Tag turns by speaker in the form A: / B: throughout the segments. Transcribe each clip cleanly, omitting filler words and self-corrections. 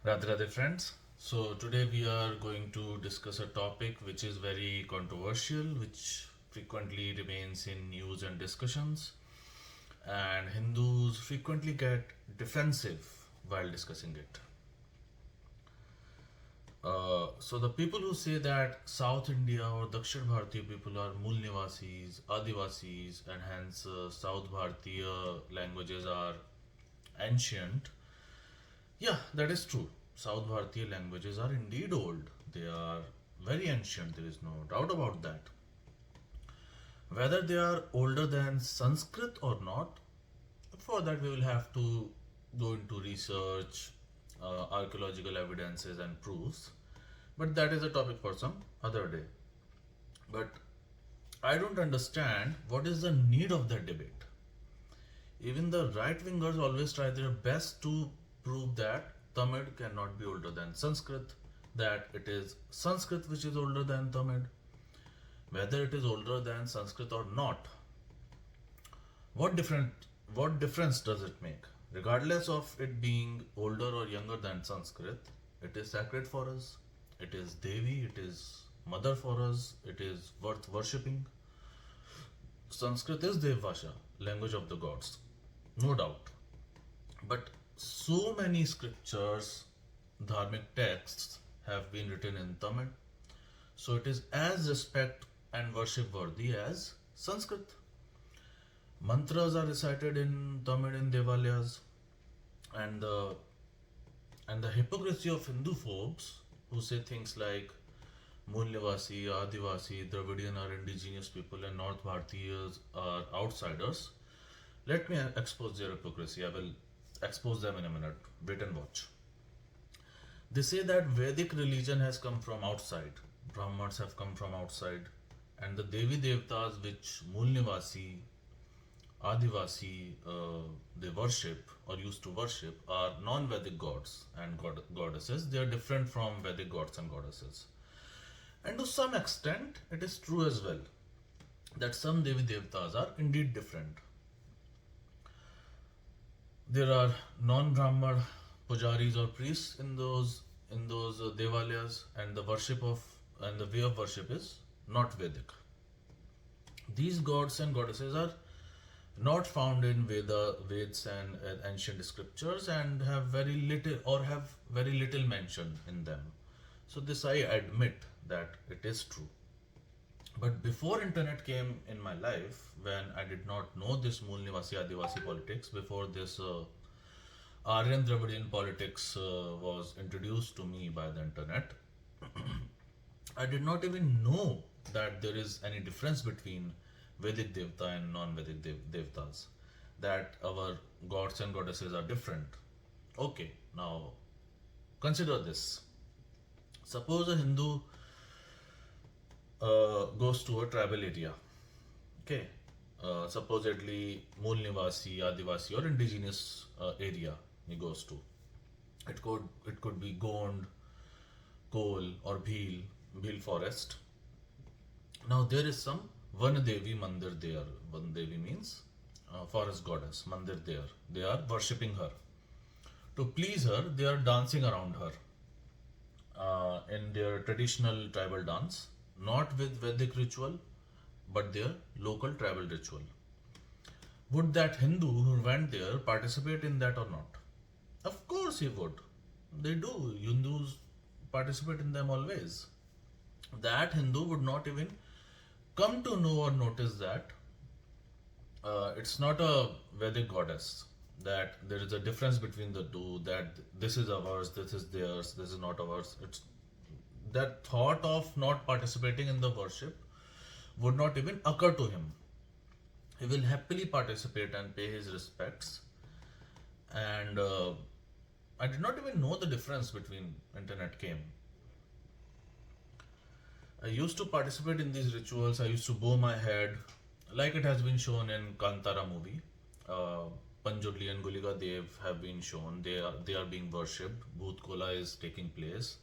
A: Radhe Radhe friends. So today we are going to discuss a topic which is very controversial, which frequently remains in news and discussions, and Hindus frequently get defensive while discussing it. So the people who say that South India or Dakshina Bharatiya people are moolnivasis, adivasis, and hence South Bharatiya languages are ancient. Yeah, that is true. South Bharatiya languages are indeed old. They are very ancient, there is no doubt about that. Whether they are older than Sanskrit or not, for that we will have to go into research, archaeological evidences, and proofs. But that is a topic for some other day. But I don't understand what is the need of that debate. Even the right wingers always try their best to prove that Tamil cannot be older than Sanskrit, that it is Sanskrit which is older than Tamil. Whether it is older than Sanskrit or not, what different what difference does it make? Regardless of it being older or younger than Sanskrit, it is sacred for us. It is Devi, it is mother for us, it is worth worshipping. Sanskrit is Devasha, language of the gods, no doubt. But so many scriptures, dharmic texts have been written in Tamil, so it is as respect and worship worthy as Sanskrit. Mantras are recited in Tamil in Devalayas, and the hypocrisy of Hindu folks who say things like moolnivasi, adivasi, Dravidian are indigenous people, and North Bhartiyas are outsiders. Let me expose their hypocrisy. I will expose them in a minute. Wait and watch. They say that Vedic religion has come from outside, Brahmins have come from outside, and the Devi Devtas which moolnivasi, adivasi they worship or used to worship are non-Vedic gods and goddesses. They are different from Vedic gods and goddesses. And to some extent, it is true as well that some Devi Devtas are indeed different. There are non-Brahman pujaris or priests in those devalayas, and the worship of and the way of worship is not Vedic. These gods and goddesses are not found in Veds and ancient scriptures, and have very little mention in them. So this I admit that it is true. But before internet came in my life, when I did not know this moolnivasi adivasi politics, before this Aryan Dravidian politics was introduced to me by the internet, I did not even know that there is any difference between Vedic Devta and non-Vedic Devtas. That our gods and goddesses are different. Okay, now consider this. Suppose a Hindu goes to a tribal area. Okay, supposedly moolnivasi, adivasi, or indigenous area he goes to. It could be Gond, Kol, or Bhil forest. Now there is some Vanadevi mandir there. Vanadevi means forest goddess. Mandir there. They are worshipping her. To please her, they are dancing around her in their traditional tribal dance, not with Vedic ritual, but their local tribal ritual. Would that Hindu who went there participate in that or not? Of course he would. They do. Hindus participate in them always. That Hindu would not even come to know or notice that it's not a Vedic goddess. That there is a difference between the two. That this is ours, this is theirs, this is not ours. It's that thought of not participating in the worship would not even occur to him. He will happily participate and pay his respects. And I did not even know the difference between internet came. I used to participate in these rituals. I used to bow my head, like it has been shown in Kantara movie. Uh, Panjurli and Gulika Dev have been shown. They are being worshipped. Bhoot Kola is taking place.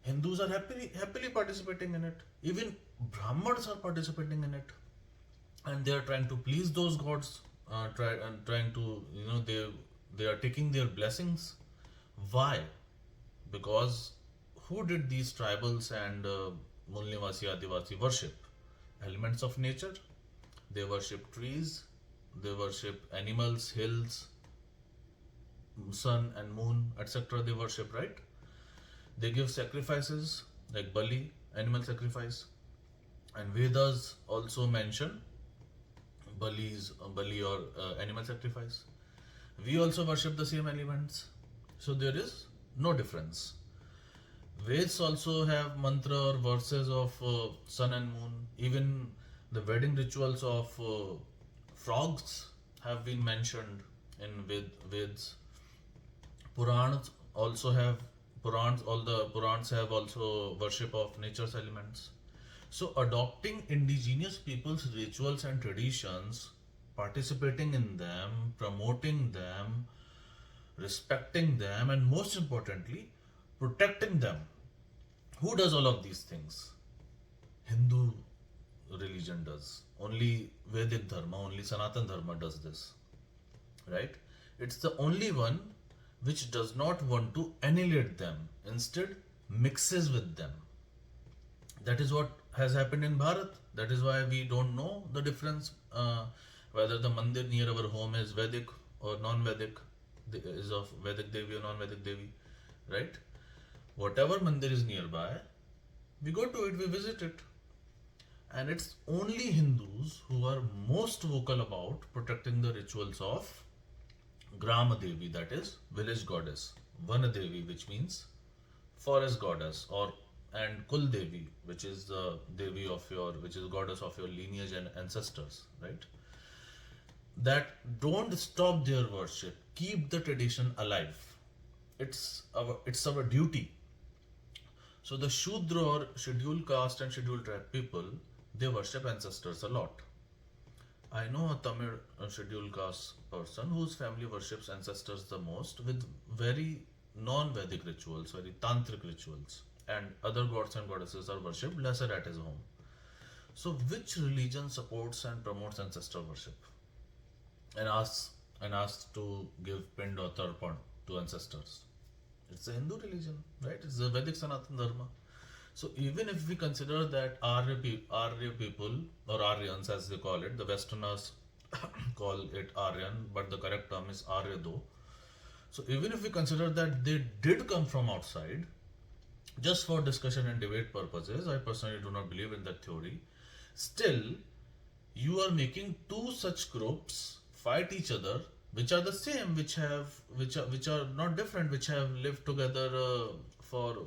A: Hindus are happily participating in it. Even Brahmins are participating in it, and they are trying to please those gods. Trying to they are taking their blessings. Why? because who did these tribals and moolnivasi adivasi worship? Elements of nature. They worship trees, they worship animals, hills, sun and moon, etc. They worship, right? They give sacrifices like Bali, animal sacrifice, and Vedas also mention Bali or animal sacrifice. We also worship the same elements, so there is no difference. Veds also have mantra or verses of sun and moon. Even the wedding rituals of frogs have been mentioned in Veds. Purans also have Purans. All the Purans have also worship of nature's elements. So adopting indigenous people's rituals and traditions, participating in them, promoting them, respecting them, and most importantly, protecting them. Who does all of these things? Hindu religion does. Only Vedic Dharma, only Sanatan Dharma does this. Right? It's the only one which does not want to annihilate them, instead, mixes with them. That is what has happened in Bharat. That is why we don't know the difference whether the mandir near our home is Vedic or non-Vedic, is of Vedic Devi or non-Vedic Devi, right? Whatever mandir is nearby, we go to it, we visit it. And it's only Hindus who are most vocal about protecting the rituals of Grama Devi, that is village goddess, Vana Devi, which means forest goddess, or and Kul Devi, which is the Devi of your, which is goddess of your lineage and ancestors, right? That don't stop their worship, keep the tradition alive. It's our duty. So the Shudra or scheduled caste and scheduled tribe people, they worship ancestors a lot. I know a Tamil scheduled caste person whose family worships ancestors the most with very non-Vedic rituals, very tantric rituals, and other gods and goddesses are worshipped lesser at his home. So which religion supports and promotes ancestor worship and asks to give pind or tarpan to ancestors? It's a Hindu religion, right? It's the Vedic Sanatan Dharma. So even if we consider that Arya people or Aryans as they call it, the Westerners call it Aryan, but the correct term is Arya though. So even if we consider that they did come from outside, just for discussion and debate purposes, I personally do not believe in that theory. Still, you are making two such groups fight each other, which are the same, which are not different, which have lived together for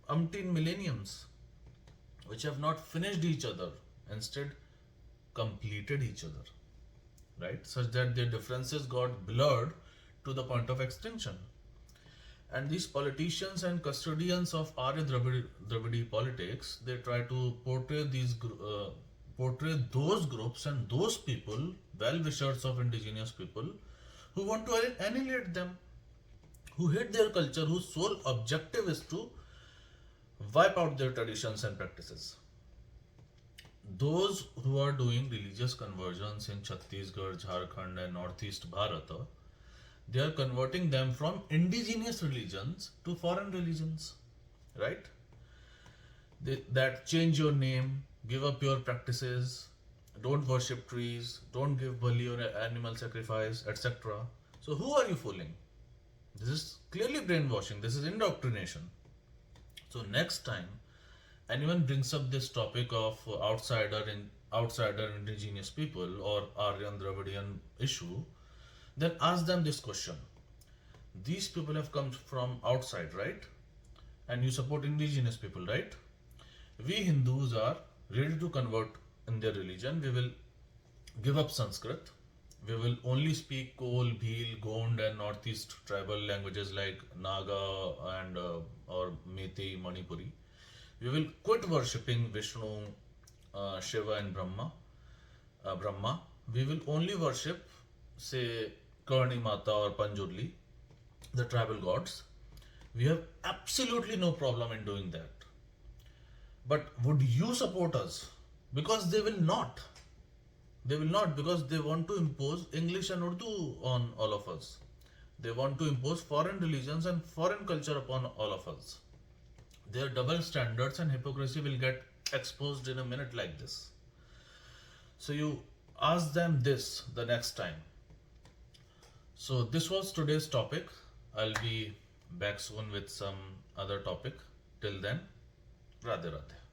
A: umpteen millenniums, which have not finished each other, instead completed each other, right? Such that their differences got blurred to the point of extinction. And these politicians and custodians of Arya Dravidi politics, they try to portray those groups and those people, well-wishers of indigenous people, who want to annihilate them, who hate their culture, whose sole objective is to wipe out their traditions and practices. Those who are doing religious conversions in Chhattisgarh, Jharkhand, and Northeast Bharata, they are converting them from indigenous religions to foreign religions, right? That change your name, give up your practices, don't worship trees, don't give bali or animal sacrifice, etc. So who are you fooling? This is clearly brainwashing. This is indoctrination. So next time anyone brings up this topic of outsider indigenous people or Aryan Dravidian issue, then ask them this question. These people have come from outside, right? And you support indigenous people, right? We Hindus are ready to convert in their religion. We will give up Sanskrit. We will only speak Kol, Bhil, Gond and Northeast tribal languages like Naga and or Meitei, Manipuri. We will quit worshipping Vishnu, Shiva and Brahma. We will only worship, say, Karni Mata or Panjurli, the tribal gods. We have absolutely no problem in doing that. But would you support us? Because they will not. They will not, because they want to impose English and Urdu on all of us. They want to impose foreign religions and foreign culture upon all of us. Their double standards and hypocrisy will get exposed in a minute like this. So you ask them this the next time. So this was today's topic. I'll be back soon with some other topic. Till then, Radhe Radhe.